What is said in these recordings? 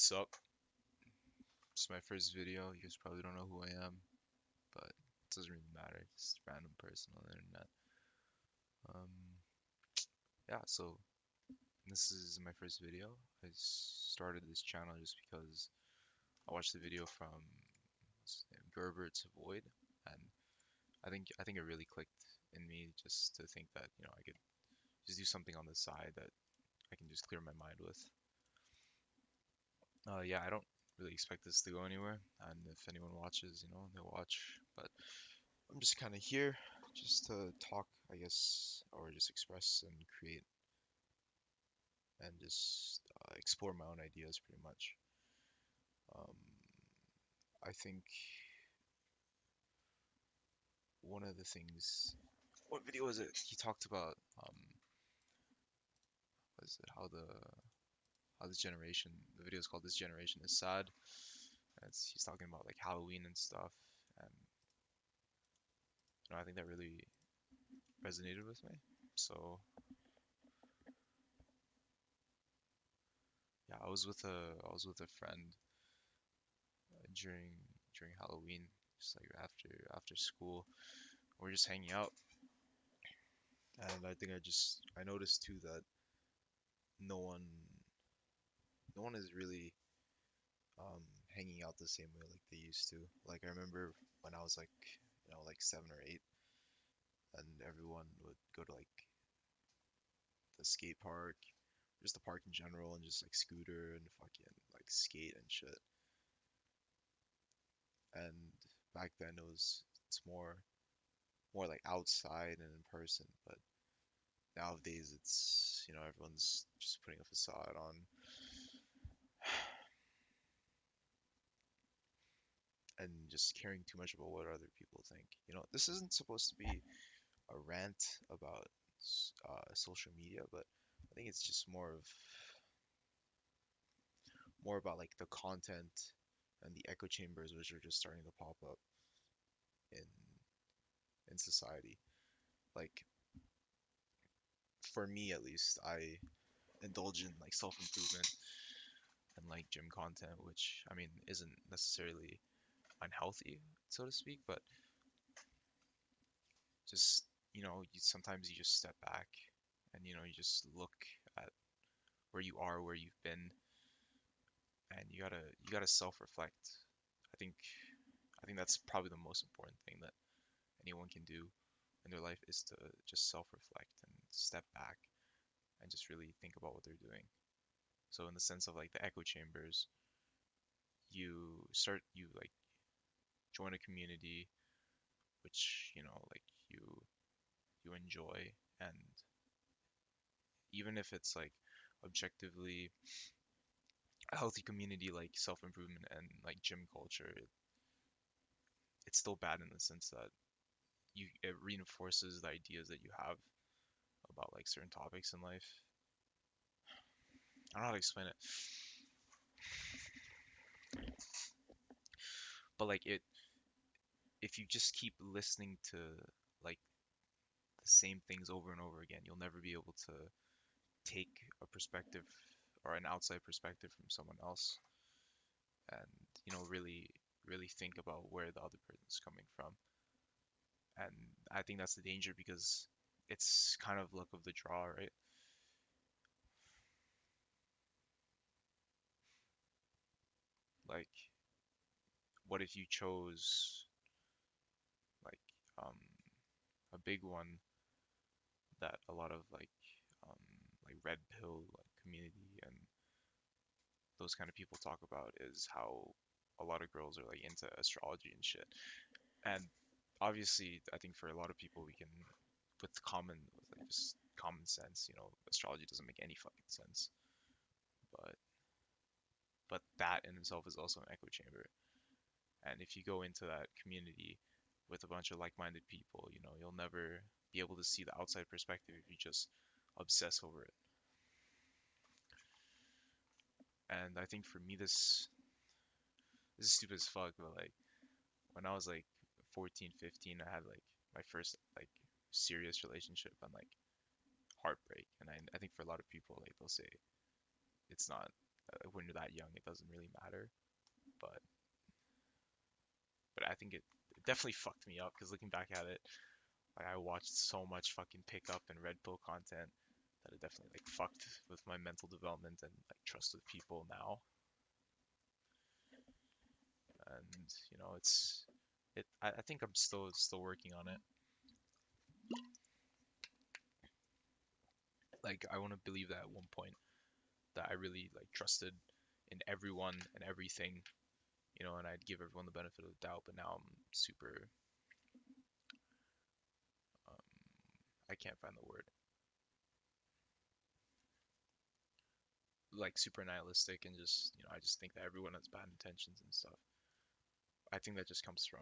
Sup? It's my first video. You guys probably don't know who I am, but it doesn't really matter. Just a random person on the internet. Um, yeah, so this is my first video. I started this channel just because I watched the video from what's his name, Gerber to Void, and I think it really clicked in me just to think that I could just do something on the side that I can just clear my mind with. Yeah, I don't really expect this to go anywhere, and if anyone watches, they'll watch. But I'm just kind of here just to talk, I guess, or just express and create and just explore my own ideas pretty much. Um, I think one of the things, what video was it? He talked about, was it how this generation, the video is called "This Generation is Sad." He's talking about like Halloween and stuff, and I think that really resonated with me. So yeah, I was with a friend during Halloween, just like after school. We're just hanging out, and I think I noticed too that no one no one is really um hanging out the same way like they used to. Like I remember when I was like like 7 or 8, and everyone would go to like the skate park, just the park in general, and just like scooter and fucking like skate and shit. And back then it's more like outside and in person, but nowadays it's everyone's just putting a facade on and just caring too much about what other people think. This isn't supposed to be a rant about social media, but I think it's just more about like the content and the echo chambers which are just starting to pop up in in society. Like for me at least, I indulge in like self-improvement and like gym content, which I mean isn't necessarily unhealthy, so to speak, but just you sometimes you just step back and you just look at where you are, where you've been, and you gotta self-reflect. I think I think that's probably the most important thing that anyone can do in their life is to just self-reflect and step back and just really think about what they're doing. So in the sense of like the echo chambers, you like join a community which like you enjoy, and even if it's like objectively a healthy community like self-improvement and like gym culture, it's still bad in the sense that it reinforces the ideas that you have about like certain topics in life. I don't know how to explain it, but like if you just keep listening to like the same things over and over again, you'll never be able to take a perspective or an outside perspective from someone else and really think about where the other person's coming from. And I think that's the danger because it's kind of luck of the draw, right? Like, what if you chose like um, a big one that a lot of um, like red pill like community and those kind of people talk about is how a lot of girls are like into astrology and shit. And obviously, I think for a lot of people, we can with like just common sense, astrology doesn't make any fucking sense. But that in itself is also an echo chamber. And if you go into that community with a bunch of like-minded people, you'll never be able to see the outside perspective if you just obsess over it. And I think for me, this is stupid as fuck, but like when I was like 14, 15, I had like my first like serious relationship and like heartbreak. And I think for a lot of people, like they'll say it's not when you're that young, it doesn't really matter. But I think it definitely fucked me up because looking back at it, like I watched so much fucking pickup and red pill content that it definitely like fucked with my mental development and like trust with people now. And I think I'm still working on it. Like I want to believe that at one point that I really like trusted in everyone and everything, and I'd give everyone the benefit of the doubt. But now I'm super, um, I can't find the word, like super nihilistic and just, I just think that everyone has bad intentions and stuff. I think that just comes from,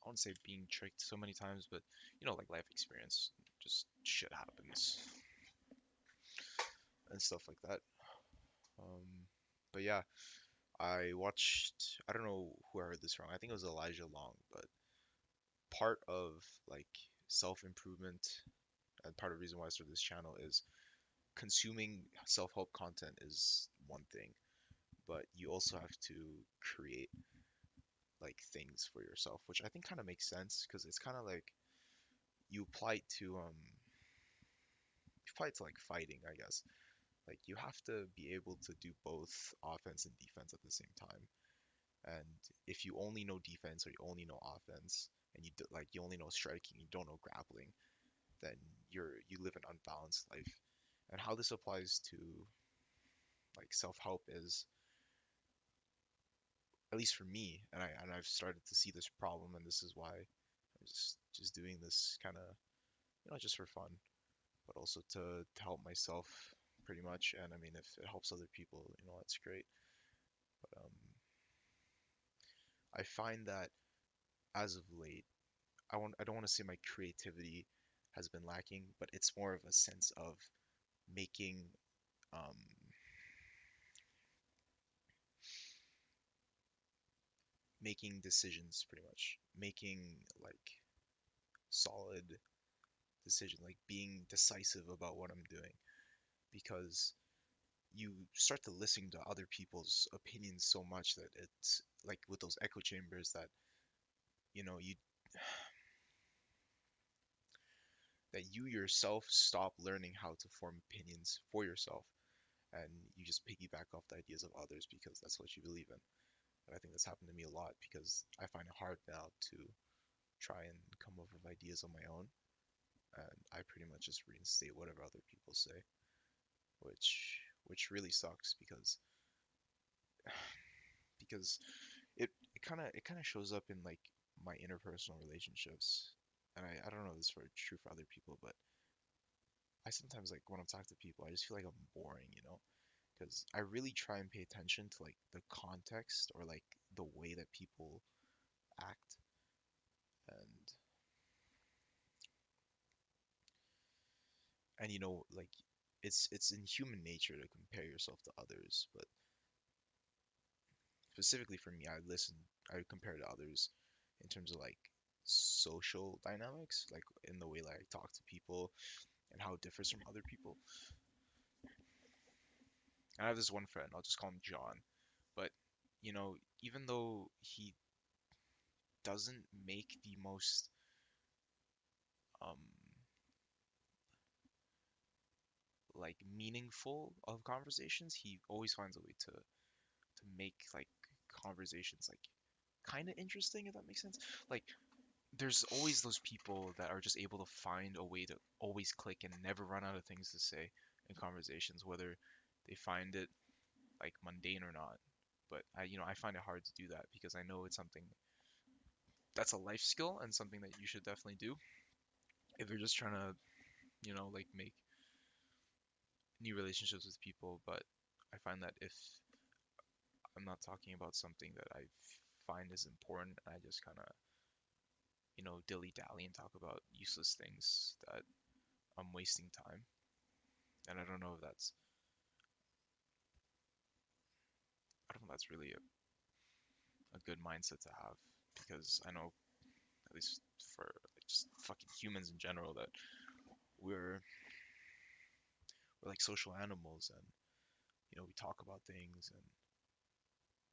I wouldn't say being tricked so many times, but like life experience, just shit happens and stuff like that. But yeah, I watched, I don't know who I heard this from. I think it was Elijah Long, but part of like self-improvement and part of the reason why I started this channel is consuming self-help content is one thing, but you also have to create like things for yourself, which I think kind of makes sense because it's kind of like you apply it to like fighting, I guess. Like you have to be able to do both offense and defense at the same time. And if you only know defense or you only know offense and you only know striking, you don't know grappling, then you live an unbalanced life. And how this applies to like self-help is, at least for me, and I've started to see this problem, and this is why I'm just doing this kind of, just for fun, but also to help myself pretty much. And I mean, if it helps other people, that's great. But I find that as of late, I don't want to say my creativity has been lacking, but it's more of a sense of making um making decisions, pretty much making like solid decision, like being decisive about what I'm doing, because you start to listen to other people's opinions so much that it's like with those echo chambers that you that you yourself stop learning how to form opinions for yourself, and you just piggyback off the ideas of others because that's what you believe in. And I think that's happened to me a lot because I find it hard now to try and come up with ideas on my own, and I pretty much just reinstate whatever other people say, which really sucks because it kind of shows up in like my interpersonal relationships. And I don't know if this is true for other people, but I sometimes like when I'm talking to people, I just feel like I'm boring, because I really try and pay attention to like the context or like the way that people act, and like it's in human nature to compare yourself to others, but specifically for me, I compare to others in terms of like social dynamics, like in the way like I talk to people and how it differs from other people. And I have this one friend, I'll just call him John, but even though he doesn't make the most um like meaningful of conversations, he always finds a way to make like conversations like kind of interesting, if that makes sense. Like there's always those people that are just able to find a way to always click and never run out of things to say in conversations, whether they find it like mundane or not. But I find it hard to do that because I know it's something that's a life skill and something that you should definitely do if you're just trying to, like make new relationships with people. But I find that if I'm not talking about something that I find is important, I just kind of, dilly dally and talk about useless things that I'm wasting time. And I don't know if that's really a good mindset to have because I know, at least for like, just fucking humans in general, that we're we're like social animals, and we talk about things, and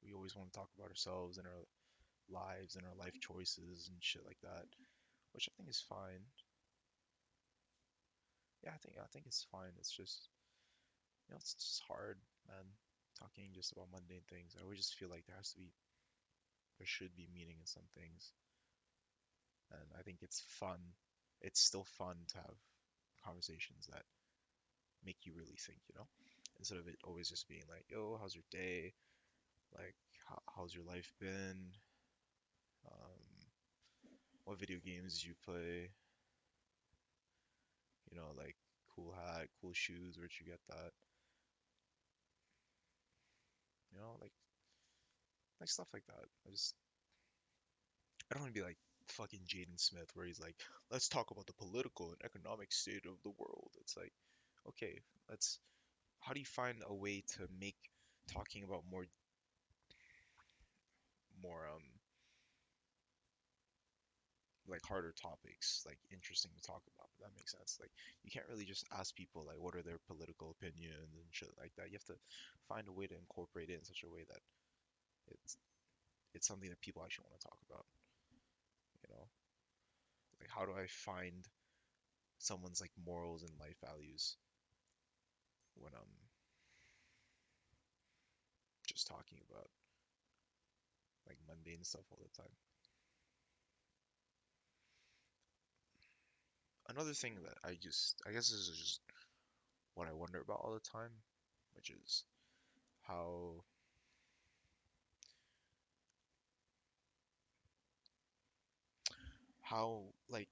we always want to talk about ourselves and our lives and our life choices and shit like that, which I think is fine. Yeah, I think it's fine. It's just it's just hard, man. Talking just about mundane things. I always just feel like there should be meaning in some things, and I think it's fun. It's still fun to have conversations that make you really think, instead of it always just being like, "Yo, how's your day? Like, how's your life been? What video games you play? Like cool hat, cool shoes, where'd you get that? Like stuff like that. I don't want to be like fucking Jaden Smith where he's like, let's talk about the political and economic state of the world. It's like, okay, let's. How do you find a way to make talking about more like harder topics like interesting to talk about? If that makes sense. Like you can't really just ask people like what are their political opinions and shit like that. You have to find a way to incorporate it in such a way that it's it's something that people actually want to talk about. You know, like how do I find someone's like morals and life values when I'm just talking about like mundane stuff all the time. Another thing that I guess this is just what I wonder about all the time, which is how like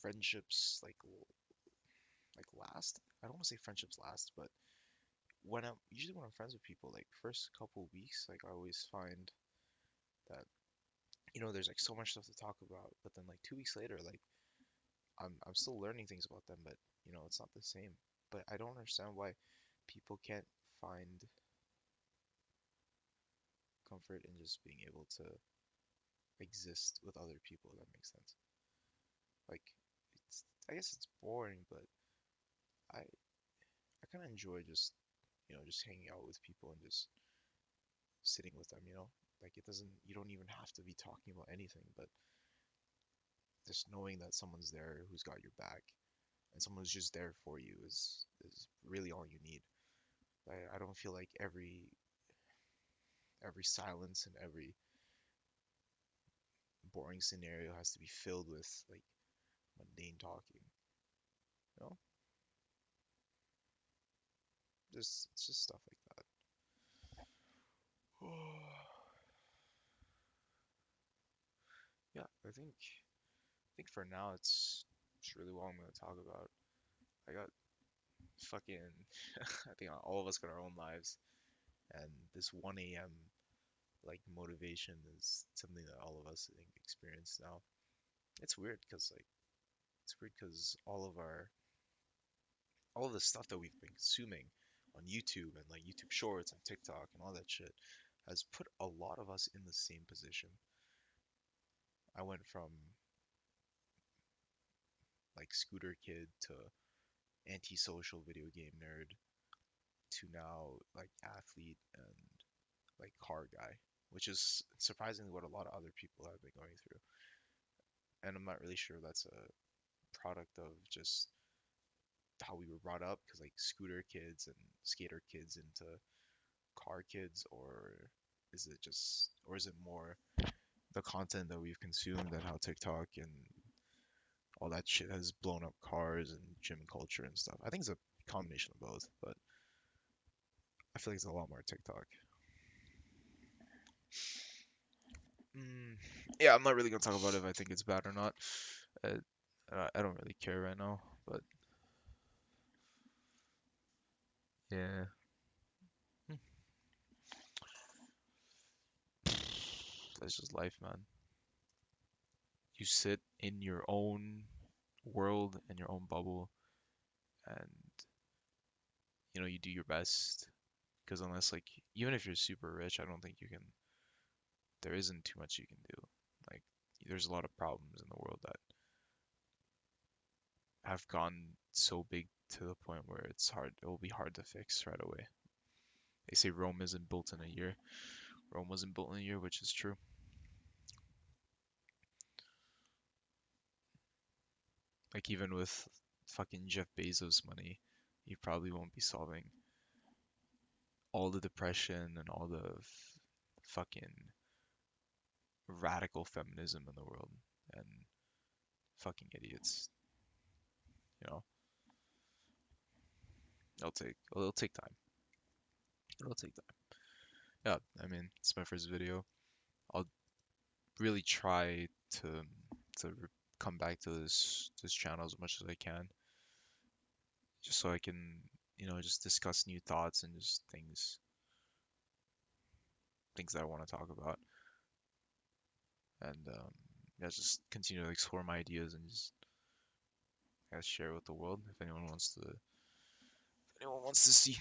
friendships like last. I don't want to say friendships last, but when I'm friends with people, like first couple weeks, like I always find that there's like so much stuff to talk about, but then like 2 weeks later, like I'm still learning things about them, but it's not the same. But I don't understand why people can't find comfort in just being able to exist with other people. If that makes sense. Like, I guess it's boring, but I kind of enjoy just just hanging out with people and just sitting with them. Like you don't even have to be talking about anything, but just knowing that someone's there who's got your back and someone who's just there for you is really all you need. I don't feel like every silence and every boring scenario has to be filled with like mundane talking. You know, just it's just stuff like that. Yeah, I think for now it's really what I'm gonna talk about. I got fucking I think all of us got our own lives, and this 1 a.m. like motivation is something that all of us I think experience now. It's weird because all of the stuff that we've been consuming on YouTube and like YouTube Shorts and TikTok and all that shit has put a lot of us in the same position. I went from like scooter kid to antisocial video game nerd to now like athlete and like car guy, which is surprisingly what a lot of other people have been going through. And I'm not really sure if that's a product of just how we were brought up, because like scooter kids and skater kids into car kids, or is it more the content that we've consumed and how TikTok and all that shit has blown up cars and gym culture and stuff. I think it's a combination of both, but I feel like it's a lot more TikTok. Mm, yeah, I'm not really gonna talk about if I think it's bad or not. Uh, I don't really care right now, but yeah, Hmm. That's just life, man. You sit in your own world and your own bubble, and you do your best. Because unless like even if you're super rich, I don't think you can. There isn't too much you can do. Like there's a lot of problems in the world that have gone so big to the point where it will be hard to fix right away. They say Rome isn't built in a year. Rome wasn't built in a year, which is true. Like even with fucking Jeff Bezos' money, he probably won't be solving all the depression and all the fucking radical feminism in the world and fucking idiots. You know, it'll take time. It'll take time. Yeah, I mean, it's my first video. I'll really try to come back to this channel as much as I can, just so I can, just discuss new thoughts and just things that I want to talk about, and yeah, just continue to explore my ideas and just share with the world if anyone wants to see.